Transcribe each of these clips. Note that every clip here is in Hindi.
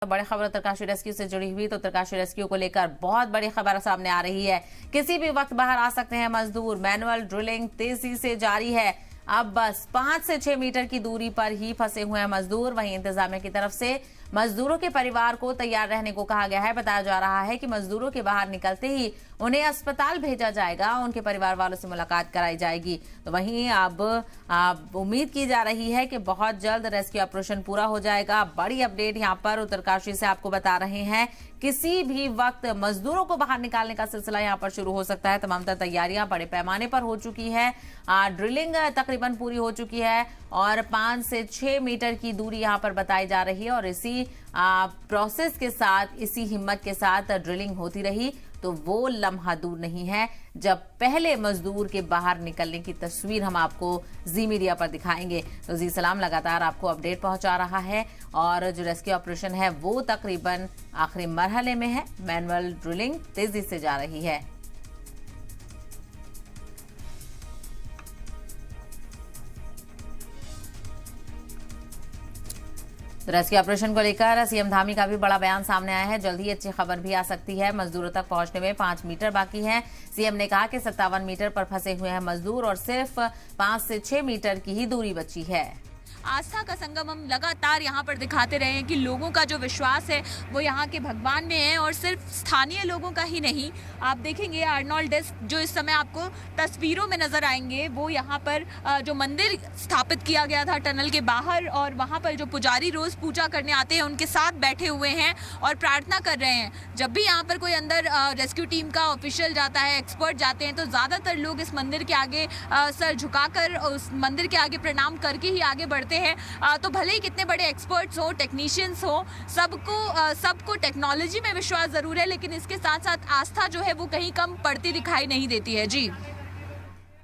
बड़ी खबर उत्तरकाशी रेस्क्यू से जुड़ी हुई तो उत्तरकाशी रेस्क्यू को लेकर बहुत बड़ी खबर सामने आ रही है। किसी भी वक्त बाहर आ सकते हैं मजदूर। मैनुअल ड्रिलिंग तेजी से जारी है। अब बस 5 से 6 मीटर की दूरी पर ही फंसे हुए हैं मजदूर। वहीं इंतजामिया की तरफ से मजदूरों के परिवार को तैयार रहने को कहा गया है। बताया जा रहा है कि मजदूरों के बाहर निकलते ही उन्हें अस्पताल भेजा जाएगा, उनके परिवार वालों से मुलाकात कराई जाएगी। तो वहीं अब उम्मीद की जा रही है कि बहुत जल्द रेस्क्यू ऑपरेशन पूरा हो जाएगा। बड़ी अपडेट यहां पर उत्तरकाशी से आपको बता रहे हैं। किसी भी वक्त मजदूरों को बाहर निकालने का सिलसिला यहां पर शुरू हो सकता है। तमाम तैयारियां बड़े पैमाने पर हो चुकी है। ड्रिलिंग तकरीबन पूरी हो चुकी है और 5 से 6 मीटर की दूरी यहां पर बताई जा रही है। और इसी प्रोसेस के साथ, इसी हिम्मत के साथ ड्रिलिंग होती रही तो वो लम्हा दूर नहीं है जब पहले मजदूर के बाहर निकलने की तस्वीर हम आपको जी मीडिया पर दिखाएंगे। तो जी सलाम लगातार आपको अपडेट पहुंचा रहा है और जो रेस्क्यू ऑपरेशन है वो तकरीबन आखिरी मरहले में है। मैनुअल ड्रिलिंग तेजी से जा रही है। तो रेस्क्यू ऑपरेशन को लेकर सीएम धामी का भी बड़ा बयान सामने आया है। जल्द ही अच्छी खबर भी आ सकती है। मजदूरों तक पहुंचने में 5 मीटर बाकी है। सीएम ने कहा कि 57 मीटर पर फंसे हुए हैं मजदूर और सिर्फ 5 से 6 मीटर की ही दूरी बची है। आस्था का संगम हम लगातार यहाँ पर दिखाते रहे हैं कि लोगों का जो विश्वास है वो यहाँ के भगवान में है और सिर्फ स्थानीय लोगों का ही नहीं। आप देखेंगे आर्नोल्ड डेस्क जो इस समय आपको तस्वीरों में नजर आएंगे, वो यहाँ पर जो मंदिर स्थापित किया गया था टनल के बाहर, और वहाँ पर जो पुजारी रोज पूजा करने आते हैं उनके साथ बैठे हुए हैं और प्रार्थना कर रहे हैं। जब भी यहाँ पर कोई अंदर रेस्क्यू टीम का ऑफिशियल जाता है, एक्सपर्ट जाते हैं, तो ज़्यादातर लोग इस मंदिर के आगे सर झुकाकर उस मंदिर के आगे प्रणाम करके ही आगे बढ़ते हैं। तो भले ही कितने बड़े एक्सपर्ट्स हो, टेक्नीशियंस हो, सबको टेक्नोलॉजी में विश्वास जरूर है, लेकिन इसके साथ साथ आस्था जो है वो कहीं कम पड़ती दिखाई नहीं देती है। जी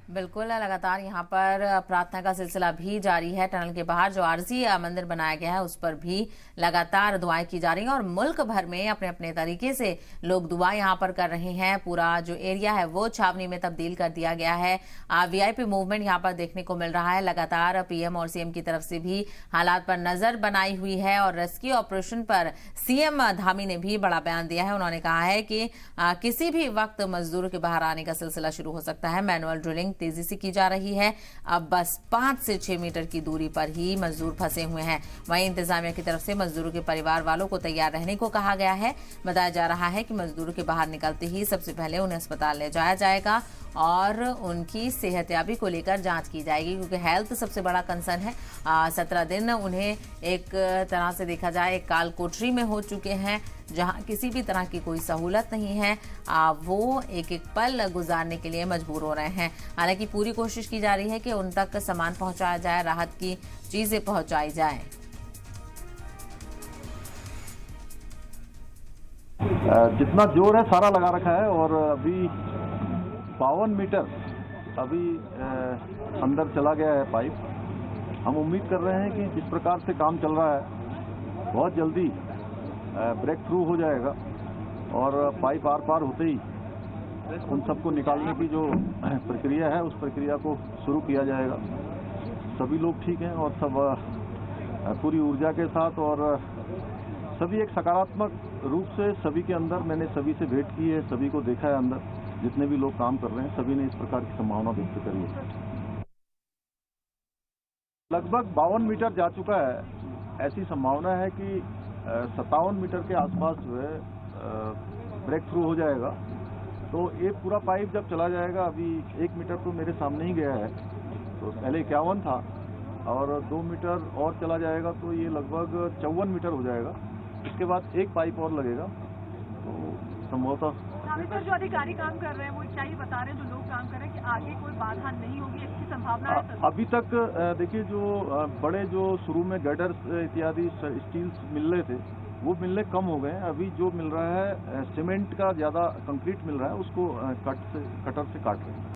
बिल्कुल, लगातार यहाँ पर प्रार्थना का सिलसिला भी जारी है। टनल के बाहर जो आरजी मंदिर बनाया गया है उस पर भी लगातार दुआएं की जा रही हैं और मुल्क भर में अपने अपने तरीके से लोग दुआ यहाँ पर कर रहे हैं। पूरा जो एरिया है वो छावनी में तब्दील कर दिया गया है। वीआईपी मूवमेंट यहाँ पर देखने को मिल रहा है। लगातार पीएम और सीएम की तरफ से भी हालात पर नजर बनाई हुई है और रेस्क्यू ऑपरेशन पर सीएम धामी ने भी बड़ा बयान दिया है। उन्होंने कहा है कि किसी भी वक्त मजदूरों के बाहर आने का सिलसिला शुरू हो सकता है। मैनुअल ड्रिलिंग तेजी से की जा रही है। अब बस 5 से 6 मीटर की दूरी पर ही मजदूर फंसे हुए हैं। वहीं इंतजामिया की तरफ से मजदूरों के परिवार वालों को तैयार रहने को कहा गया है। बताया जा रहा है कि मजदूरों के बाहर निकलते ही सबसे पहले उन्हें अस्पताल ले जाया जाएगा और उनकी सेहतयाबी को लेकर जांच की जाएगी, क्योंकि हेल्थ सबसे बड़ा कंसर्न है। 17 दिन उन्हें एक तरह से देखा जाए एक काल कोठरी में हो चुके हैं, जहां किसी भी तरह की कोई सहूलत नहीं है। वो एक एक पल गुजारने के लिए मजबूर हो रहे हैं। हालांकि पूरी कोशिश की जा रही है कि उन तक सामान पहुंचाया जाए, राहत की चीजें पहुंचाई जाए। जितना जोर है सारा लगा रखा है और अभी 52 मीटर अभी अंदर चला गया है पाइप। हम उम्मीद कर रहे हैं कि जिस प्रकार से काम चल रहा है बहुत जल्दी ब्रेक थ्रू हो जाएगा और पाइप आर पार होते ही उन सबको निकालने की जो प्रक्रिया है उस प्रक्रिया को शुरू किया जाएगा। सभी लोग ठीक हैं और सब पूरी ऊर्जा के साथ और सभी एक सकारात्मक रूप से सभी के अंदर, मैंने सभी से भेंट की है, सभी को देखा है अंदर जितने भी लोग काम कर रहे हैं, सभी ने इस प्रकार की संभावना व्यक्त करी है। लगभग 52 मीटर जा चुका है। ऐसी संभावना है कि 57 मीटर के आसपास जो है ब्रेक थ्रू हो जाएगा। तो एक पूरा पाइप जब चला जाएगा, अभी 1 मीटर तो मेरे सामने ही गया है, तो पहले 51 था और 2 मीटर और चला जाएगा तो ये लगभग 54 मीटर हो जाएगा। इसके बाद एक पाइप और लगेगा तो संभवतः जो अधिकारी काम कर रहे हैं वो क्या ही बता रहे हैं, जो लोग काम कर रहे हैं कि आगे कोई बाधा नहीं होगी, अच्छी संभावना है। अभी तक देखिए जो बड़े जो शुरू में गडर्स इत्यादि स्टील्स मिल रहे थे वो मिलने कम हो गए हैं। अभी जो मिल रहा है सीमेंट का, ज़्यादा कंक्रीट मिल रहा है, उसको कटर से काट रहे हैं।